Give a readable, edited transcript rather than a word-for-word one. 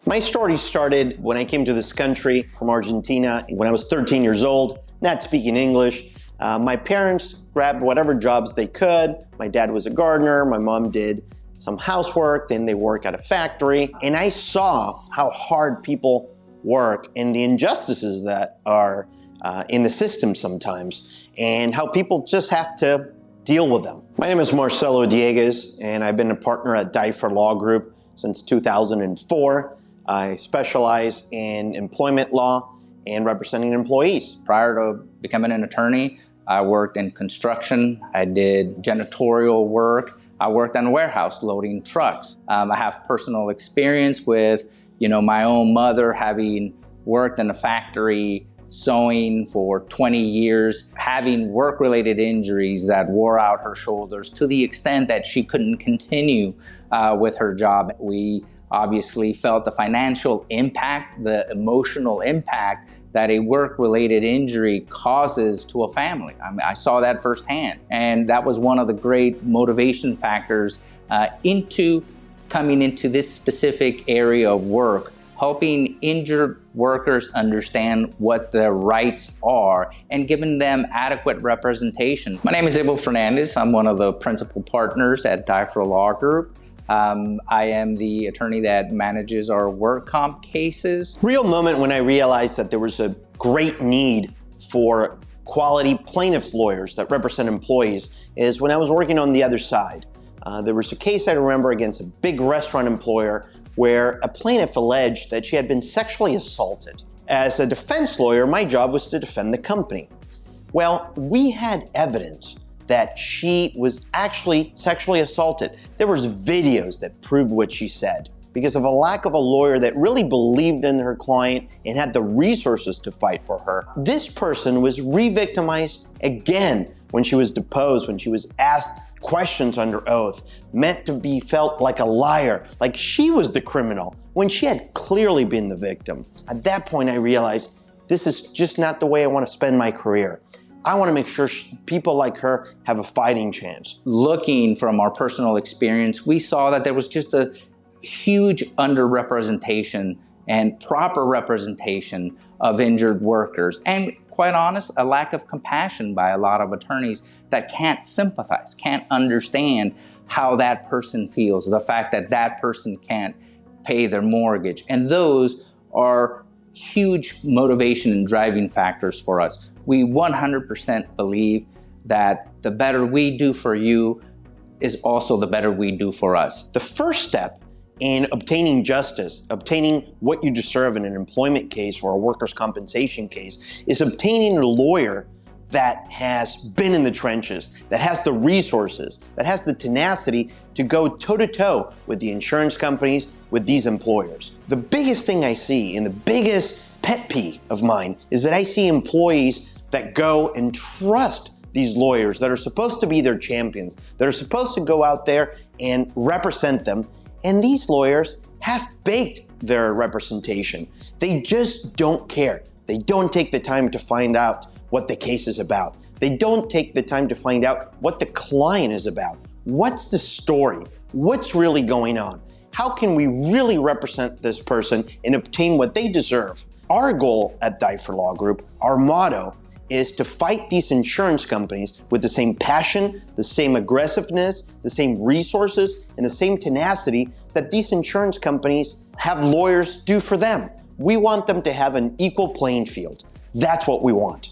My story started when I came to this country from Argentina when I was 13 years old, not speaking English. My parents grabbed whatever jobs they could. My dad was a gardener, my mom did some housework, then they work at a factory. And I saw how hard people work and the injustices that are in the system sometimes, and how people just have to deal with them. My name is Marcelo Dieguez, and I've been a partner at Diefer Law Group since 2004. I specialize in employment law and representing employees. Prior to becoming an attorney, I worked in construction. I did janitorial work. I worked on a warehouse loading trucks. I have personal experience with, my own mother having worked in a factory sewing for 20 years, having work-related injuries that wore out her shoulders to the extent that she couldn't continue with her job. We obviously felt the financial impact, the emotional impact that a work-related injury causes to a family. I saw that firsthand. And that was one of the great motivation factors into coming into this specific area of work, helping injured workers understand what their rights are and giving them adequate representation. My name is Abel Fernandez. I'm one of the principal partners at Diefer Law Group. I am the attorney that manages our work comp cases. Real moment when I realized that there was a great need for quality plaintiffs lawyers that represent employees is when I was working on the other side. There was a case I remember against a big restaurant employer where a plaintiff alleged that she had been sexually assaulted. As a defense lawyer, my job was to defend the company. Well, we had evidence that she was actually sexually assaulted. There was videos that proved what she said. Because of a lack of a lawyer that really believed in her client and had the resources to fight for her, this person was re-victimized again when she was deposed, when she was asked questions under oath, meant to be felt like a liar, like she was the criminal, when she had clearly been the victim. At that point, I realized this is just not the way I want to spend my career. I want to make sure people like her have a fighting chance. Looking from our personal experience, we saw that there was just a huge underrepresentation and proper representation of injured workers. And quite honest, a lack of compassion by a lot of attorneys that can't sympathize, can't understand how that person feels, the fact that that person can't pay their mortgage. And those are huge motivation and driving factors for us. We 100% believe that the better we do for you is also the better we do for us. The first step in obtaining justice, obtaining what you deserve in an employment case or a workers' compensation case, is obtaining a lawyer that has been in the trenches, that has the resources, that has the tenacity to go toe-to-toe with the insurance companies, with these employers. The biggest thing I see, and the biggest pet peeve of mine, is that I see employees that go and trust these lawyers that are supposed to be their champions, that are supposed to go out there and represent them, and these lawyers half-baked their representation. They just don't care. They don't take the time to find out what the case is about. They don't take the time to find out what the client is about. What's the story? What's really going on? How can we really represent this person and obtain what they deserve? Our goal at Diefer Law Group, our motto, is to fight these insurance companies with the same passion, the same aggressiveness, the same resources, and the same tenacity that these insurance companies have lawyers do for them. We want them to have an equal playing field. That's what we want.